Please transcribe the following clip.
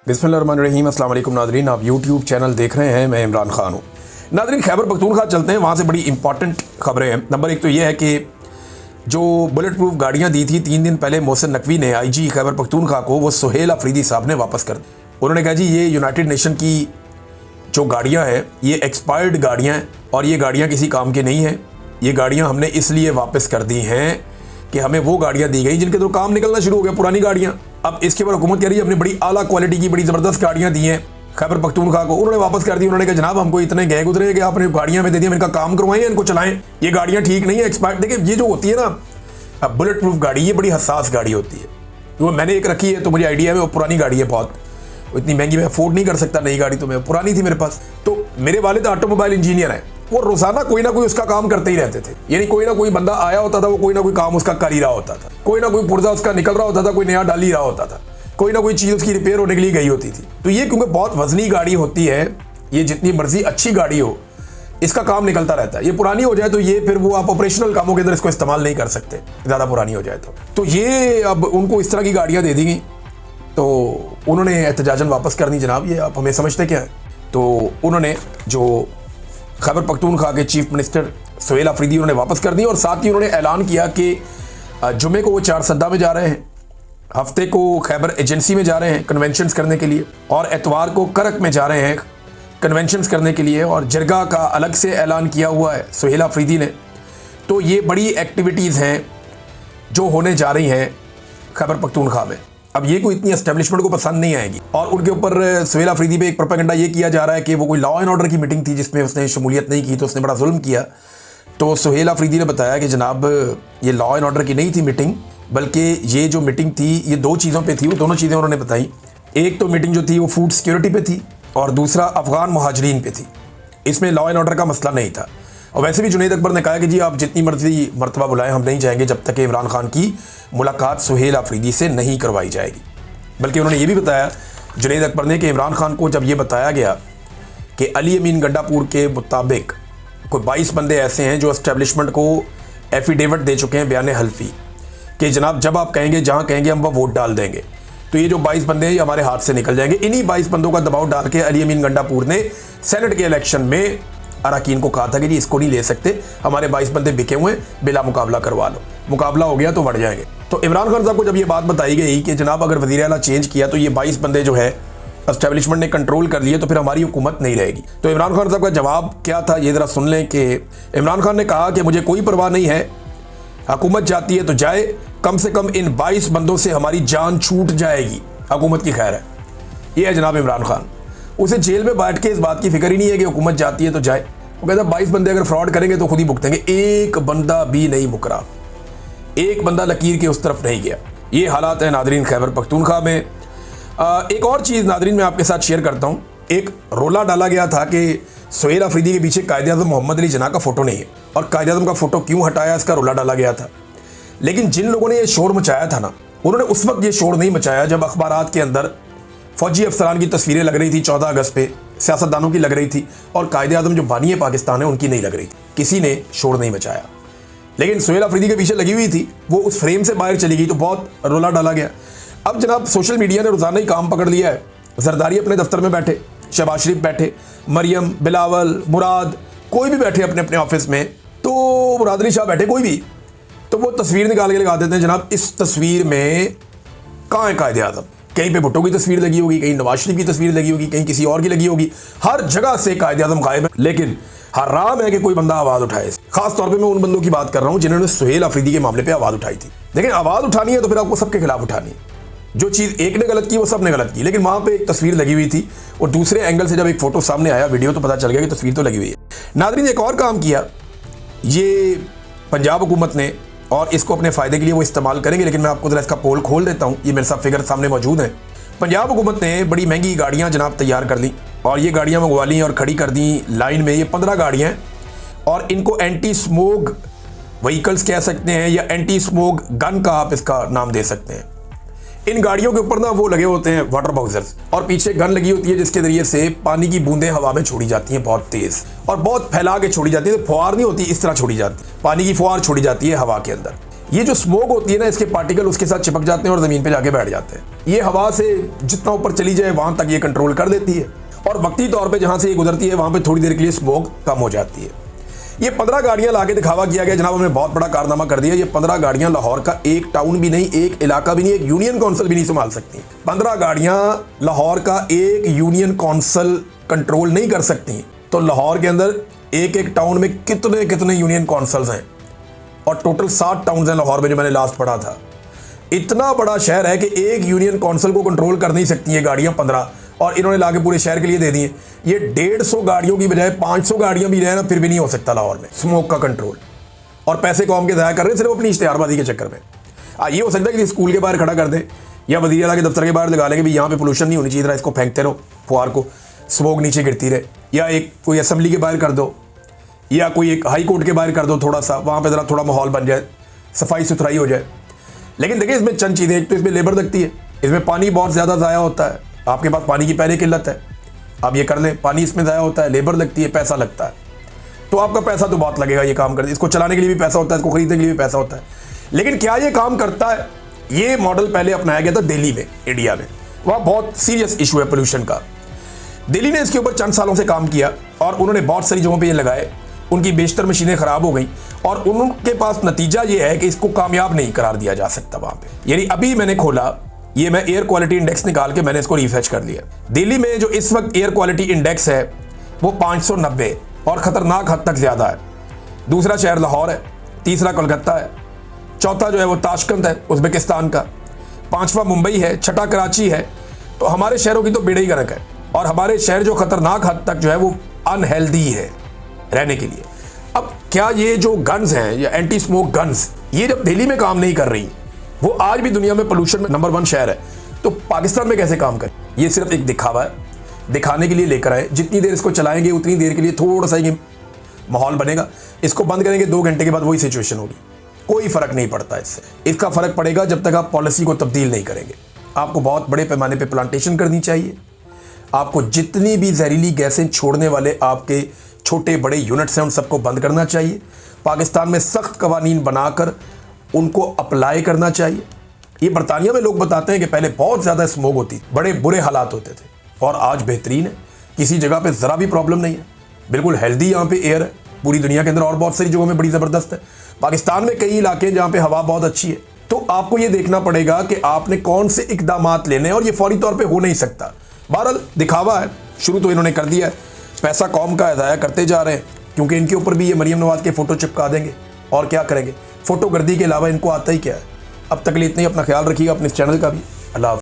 बिस्मिल्लाहिर्रहमानिर्रहीम। अस्सलाम वालेकुम नाज़रीन, आप यूट्यूब चैनल देख रहे हैं, मैं इमरान खान हूँ। नाज़रीन, खैबर पख्तूनख्वा चलते हैं, वहाँ से बड़ी इंपॉर्टेंट खबरें हैं। नंबर एक तो ये है कि जो बुलेट प्रूफ गाड़ियाँ दी थी 3 दिन पहले मोहसिन नकवी ने आईजी खैबर पख्तूनख्वा को, वो सुहेल अफरीदी साहब ने वापस कर दी। उन्होंने कहा जी ये यूनाइटेड नेशन की जो गाड़ियाँ हैं ये एक्सपायर्ड गाड़ियाँ हैं और ये गाड़ियाँ किसी काम की नहीं हैं। ये गाड़ियाँ हमने इसलिए वापस कर दी हैं कि हमें वो गाड़ियाँ दी गई जिनके तो काम निकलना शुरू हो गया, पुरानी गाड़ियाँ। अब इसके ऊपर हुकूमत कह रही है हमने बड़ी आला क्वालिटी की बड़ी ज़बरदस्त गाड़ियाँ दी हैं खैबर पख्तूनख्वा को, उन्होंने वापस कर दी। उन्होंने कहा जनाब हमको इतने गए गुजरे कि आपने गाड़ियाँ में दे दी, इनका काम करवाएं, इनको चलाएं, ये गाड़ियाँ ठीक नहीं है, एक्सपायर्ड। देखिए ये जो होती है ना अब बुलेट प्रूफ गाड़ी, ये बड़ी हसास गाड़ी होती है। वो मैंने एक रखी है तो मुझे आइडिया है, वो पुरानी गाड़ी है बहुत, इतनी महंगी मैं अफोर्ड नहीं कर सकता नई गाड़ी, तो मैं पुरानी थी मेरे पास। तो मेरे वालिद ऑटोमोबाइल इंजीनियर हैं, वो रोजाना कोई ना कोई उसका काम करते ही रहते थे। यानी कोई ना कोई बंदा आया होता था, वो कोई ना कोई काम उसका कर ही रहा होता था, कोई ना कोई पुर्जा उसका निकल रहा होता था, कोई नया डाल ही रहा होता था, कोई ना कोई चीज़ उसकी रिपेयर होने के लिए गई होती थी। तो ये क्योंकि बहुत वजनी गाड़ी होती है, ये जितनी मर्जी अच्छी गाड़ी हो इसका काम निकलता रहता है। ये पुरानी हो जाए तो ये फिर वो आप ऑपरेशनल कामों के अंदर इसको इस्तेमाल नहीं कर सकते, ज़्यादा पुरानी हो जाए तो ये अब उनको इस तरह की गाड़ियाँ दे दी गई, तो उन्होंने एहतजाजन वापस कर दी। जनाब ये आप हमें समझते क्या है। तो उन्होंने जो खैबर पख्तूनख्वा के चीफ मिनिस्टर सुहेल अफरीदी उन्होंने वापस कर दी और साथ ही उन्होंने ऐलान किया कि जुमे को वो चारसद्दा में जा रहे हैं, हफ्ते को खैबर एजेंसी में जा रहे हैं कन्वेंशंस करने के लिए, और एतवार को करक में जा रहे हैं कन्वेंशंस करने के लिए, और जरगा का अलग से ऐलान किया हुआ है सुहेल अफरीदी ने। तो ये बड़ी एक्टिविटीज़ हैं जो होने जा रही हैं खैबर पख्तूनख्वा में। अब ये कोई इतनी एस्टेब्लिशमेंट को पसंद नहीं आएगी, और उनके ऊपर सुहेल अफरीदी पे एक प्रोपेगेंडा ये किया जा रहा है कि वो कोई लॉ एंड ऑर्डर की मीटिंग थी जिसमें उसने शमूलियत नहीं की तो उसने बड़ा जुल्म किया। तो सुहेल अफरीदी ने बताया कि जनाब ये लॉ एंड ऑर्डर की नहीं थी मीटिंग, बल्कि ये जो मीटिंग थी ये 2 चीज़ों पे थी, वो दोनों चीज़ें उन्होंने बताई। एक तो मीटिंग जो थी वो फूड सिक्योरिटी पे थी और दूसरा अफगान मुहाजिरीन पे थी, इसमें लॉ एंड ऑर्डर का मसला नहीं था। और वैसे भी जुनैद अकबर ने कहा कि जी आप जितनी मर्जी मरतबा बुलाएं हम नहीं जाएंगे जब तक कि इमरान खान की मुलाकात सुहेल अफरीदी से नहीं करवाई जाएगी। बल्कि उन्होंने ये भी बताया जुनैद अकबर ने कि इमरान खान को जब ये बताया गया कि अली अमीन गंडापुर के मुताबिक कोई 22 बंदे ऐसे हैं जो एस्टेब्लिशमेंट को एफिडेविट दे चुके हैं बयान हल्फी कि जनाब जब आप कहेंगे जहाँ कहेंगे हम वह वोट डाल देंगे, तो ये जो 22 बंदे हैं ये हमारे हाथ से निकल जाएंगे। इन्हीं 22 बंदों का दबाव डाल के अली अमीन गंडापुर ने सेनेट के इलेक्शन में अरकान को कहा था कि जी इसको नहीं ले सकते, हमारे 22 बंदे बिके हुए हैं, बिला मुकाबला करवा लो, मुकाबला हो गया तो बढ़ जाएंगे। तो इमरान खान साहब को जब ये बात बताई गई कि जनाब अगर वज़ीर आला चेंज किया तो ये 22 बंदे जो है एस्टेब्लिशमेंट ने कंट्रोल कर लिए तो फिर हमारी हुकूमत नहीं रहेगी। तो इमरान खान साहब का जवाब क्या था ये ज़रा सुन लें कि इमरान खान ने कहा कि मुझे कोई परवाह नहीं है, हुकूमत जाती है तो जाए, कम से कम इन 22 बंदों से हमारी जान छूट जाएगी, हुकूमत की खैर है। ये है जनाब इमरान खान। उसे जेल में बैठ के इस बात की फिक्र ही नहीं है कि हुकूमत जाती है तो जाए। वो कहता है 22 बंदे अगर फ्रॉड करेंगे तो खुद ही भुगतेंगे, एक बंदा भी नहीं मुकरा, एक बंदा लकीर के उस तरफ नहीं गया। ये हालात है नादरीन खैबर पख्तूनख्वा में। एक और चीज़ नादरीन मैं आपके साथ शेयर करता हूँ। एक रोला डाला गया था कि सुहेल अफरीदी के पीछे कायदे आज़म मोहम्मद अली जिन्ना का फ़ोटो नहीं है, और कायदे आज़म का फ़ोटो क्यों हटाया इसका रोला डाला गया था। लेकिन जिन लोगों ने ये शोर मचाया था ना, उन्होंने उस वक्त ये शोर नहीं मचाया जब अखबारात के अंदर फ़ौजी अफसरान की तस्वीरें लग रही थी 14 अगस्त पे, सियासतदानों की लग रही थी, और कायदे आज़म जो बानी पाकिस्तान है उनकी नहीं लग रही थी। किसी ने शोर नहीं मचाया। लेकिन सुहेल अफरीदी के पीछे लगी हुई थी, वो उस फ्रेम से बाहर चली गई तो बहुत रोला डाला गया। अब जनाब सोशल मीडिया ने रोज़ाना ही काम पकड़ लिया है। जरदारी अपने दफ्तर में बैठे, शहबाज शरीफ बैठे, मरियम, बिलावल, मुराद, कोई भी बैठे अपने अपने ऑफिस में, तो मुरादली शाह बैठे, कोई भी, तो वो तस्वीर निकाल के लगा देते हैं जनाब इस तस्वीर में कहाँ है कायदे आज़म। कहीं पे भुट्टो की तस्वीर लगी होगी, कहीं नवाज शरीफ की तस्वीर लगी होगी, कहीं किसी और की लगी होगी, हर जगह से कायदे आज़म गायब है। लेकिन हराम है कि कोई बंदा आवाज़ उठाए। खास तौर पे मैं उन बंदों की बात कर रहा हूँ जिन्होंने सुहेल अफरीदी के मामले पे आवाज़ उठाई थी। लेकिन आवाज़ उठानी है तो फिर आपको सबके खिलाफ उठानी है। जो चीज़ एक ने गलत की वो सब ने गलत की। लेकिन वहाँ पे एक तस्वीर लगी हुई थी और दूसरे एंगल से जब एक फ़ोटो सामने आया, वीडियो, तो पता चल गया कि तस्वीर तो लगी हुई है। नादरीन एक और काम किया ये पंजाब हुकूमत ने, और इसको अपने फ़ायदे के लिए वो इस्तेमाल करेंगे। लेकिन मैं आपको ज़रा इसका पोल खोल देता हूँ, ये मेरे साथ फिगर सामने मौजूद है। पंजाब हुकूमत ने बड़ी महंगी गाड़ियाँ जनाब तैयार कर ली और ये गाड़ियाँ मंगवा ली और खड़ी कर दी लाइन में। ये 15 गाड़ियाँ हैं और इनको एंटी स्मोक व्हीकल्स कह सकते हैं या एंटी स्मोक गन का आप इसका नाम दे सकते हैं। इन गाड़ियों के ऊपर ना वो लगे होते हैं वाटर बाउजर्स, और पीछे गन लगी होती है जिसके जरिए से पानी की बूंदें हवा में छोड़ी जाती हैं बहुत तेज और बहुत फैला के छोड़ी जाती है। तो फुहार नहीं होती, इस तरह छोड़ी जाती है, पानी की फुहार छोड़ी जाती है हवा के अंदर। ये जो स्मोक होती है ना, इसके पार्टिकल उसके साथ चिपक जाते हैं और ज़मीन पे जाके बैठ जाते हैं। ये हवा से जितना ऊपर चली जाए वहाँ तक ये कंट्रोल कर देती है और वक्ती तौर पे जहाँ से ये गुजरती है वहाँ पे थोड़ी देर के लिए स्मोक कम हो जाती है। ये 15 गाड़ियाँ ला के दिखावा किया गया जनाब, हमने बहुत बड़ा कारनामा कर दिया। ये 15 गाड़ियाँ लाहौर का एक टाउन भी नहीं, एक इलाका भी नहीं, एक यूनियन काउंसिल भी नहीं संभाल सकती। 15 गाड़ियाँ लाहौर का एक यूनियन काउंसिल कंट्रोल नहीं कर सकती। तो लाहौर के अंदर एक एक टाउन में कितने कितने यूनियन काउंसिल्स हैं और टोटल 60 टाउन्स हैं लाहौर में जो मैंने लास्ट पढ़ा था। इतना बड़ा शहर है कि एक यूनियन काउंसिल को कंट्रोल कर नहीं सकती ये गाड़ियाँ 15, और इन्होंने लाके पूरे शहर के लिए दे दी है। ये 150 गाड़ियों की बजाय 500 गाड़ियाँ भी रहे ना फिर भी नहीं हो सकता लाहौर में स्मोक का कंट्रोल। और पैसे कौम के ज़ाया कर रहे हैं सिर्फ अपनी इश्तिहारबाजी के चक्कर में। ये हो सकता है कि स्कूल के बाहर खड़ा कर दे या वज़ीर आला के दफ्तर के बाहर लगा लेंगे भी यहाँ पे पोल्यूशन नहीं होनी चाहिए, इसको फेंकते रहो फुहार को, स्मोक नीचे गिरती रहे। या एक कोई असेंबली के बाहर कर दो या कोई एक हाई कोर्ट के बाहर कर दो, थोड़ा सा वहाँ पे ज़रा थोड़ा माहौल बन जाए, सफाई सुथराई हो जाए। लेकिन देखिए इसमें चंद चीज़ें, एक तो इसमें लेबर लगती है, इसमें पानी बहुत ज़्यादा ज़ाया होता है। आपके पास पानी की पहले किल्लत है, आप ये कर लें, पानी इसमें ज़ाया होता है, लेबर लगती है, पैसा लगता है। तो आपका पैसा तो बहुत लगेगा ये काम करने, इसको चलाने के लिए भी पैसा होता है, इसको खरीदने के लिए भी पैसा होता है। लेकिन क्या ये काम करता है? ये मॉडल पहले अपनाया गया था दिल्ली में, इंडिया में। वहाँ बहुत सीरियस इशू है पोल्यूशन का। दिल्ली ने इसके ऊपर चंद सालों से काम किया और उन्होंने बहुत सारी जगहों पर ये लगाए। उनकी बेशतर मशीनें ख़राब हो गई और उनके पास नतीजा ये है कि इसको कामयाब नहीं करार दिया जा सकता वहाँ पे। यानी अभी मैंने खोला, ये मैं एयर क्वालिटी इंडेक्स निकाल के मैंने इसको रिसर्च कर लिया। दिल्ली में जो इस वक्त एयर क्वालिटी इंडेक्स है वो 590 और ख़तरनाक हद तक ज़्यादा है। दूसरा शहर लाहौर है, तीसरा कोलकाता है, चौथा जो है वो ताशकंद है उज़्बेकिस्तान का, पाँचवा मुंबई है, छठा कराची है। तो हमारे शहरों की तो बेड़ा ही गर्क है और हमारे शहर जो ख़तरनाक हद तक जो है वो अनहेल्दी है रहने के लिए। अब क्या ये जो गन्स हैं या एंटी स्मोक गन्स, ये जब दिल्ली में काम नहीं कर रही, वो आज भी दुनिया में पोल्यूशन में नंबर 1 शहर है, तो पाकिस्तान में कैसे काम करे? ये सिर्फ एक दिखावा है, दिखाने के लिए लेकर आए। जितनी देर इसको चलाएंगे उतनी देर के लिए थोड़ा सा ये माहौल बनेगा, इसको बंद करेंगे 2 घंटे के बाद वही सिचुएशन होगी। कोई फ़र्क नहीं पड़ता इससे। इसका फ़र्क पड़ेगा जब तक आप पॉलिसी को तब्दील नहीं करेंगे। आपको बहुत बड़े पैमाने पर प्लांटेशन करनी चाहिए। आपको जितनी भी जहरीली गैसें छोड़ने वाले आपके छोटे बड़े यूनिट्स हैं उन सबको बंद करना चाहिए। पाकिस्तान में सख्त कवानीन बनाकर उनको अप्लाई करना चाहिए। ये बरतानिया में लोग बताते हैं कि पहले बहुत ज़्यादा स्मोक होती, बड़े बुरे हालात होते थे, और आज बेहतरीन है। किसी जगह पे ज़रा भी प्रॉब्लम नहीं है, बिल्कुल हेल्दी यहाँ पे एयर है। पूरी दुनिया के अंदर और बहुत सारी जगहों में बड़ी ज़बरदस्त है। पाकिस्तान में कई इलाके हैं जहाँ पे हवा बहुत अच्छी है। तो आपको ये देखना पड़ेगा कि आपने कौन से इक़दामात लेने हैं और ये फौरी तौर पर हो नहीं सकता। बहरहाल दिखावा है, शुरू तो इन्होंने कर दिया है, पैसा कौम का ज़ाया करते जा रहे हैं क्योंकि इनके ऊपर भी ये मरीम नवाज़ के फ़ोटो चिपका देंगे और क्या करेंगे। फ़ोटो गर्दी के अलावा इनको आता ही क्या है। अब तक के लिए इतना ही, अपना ख्याल रखिएगा, अपने इस चैनल का भी। अल्लाह।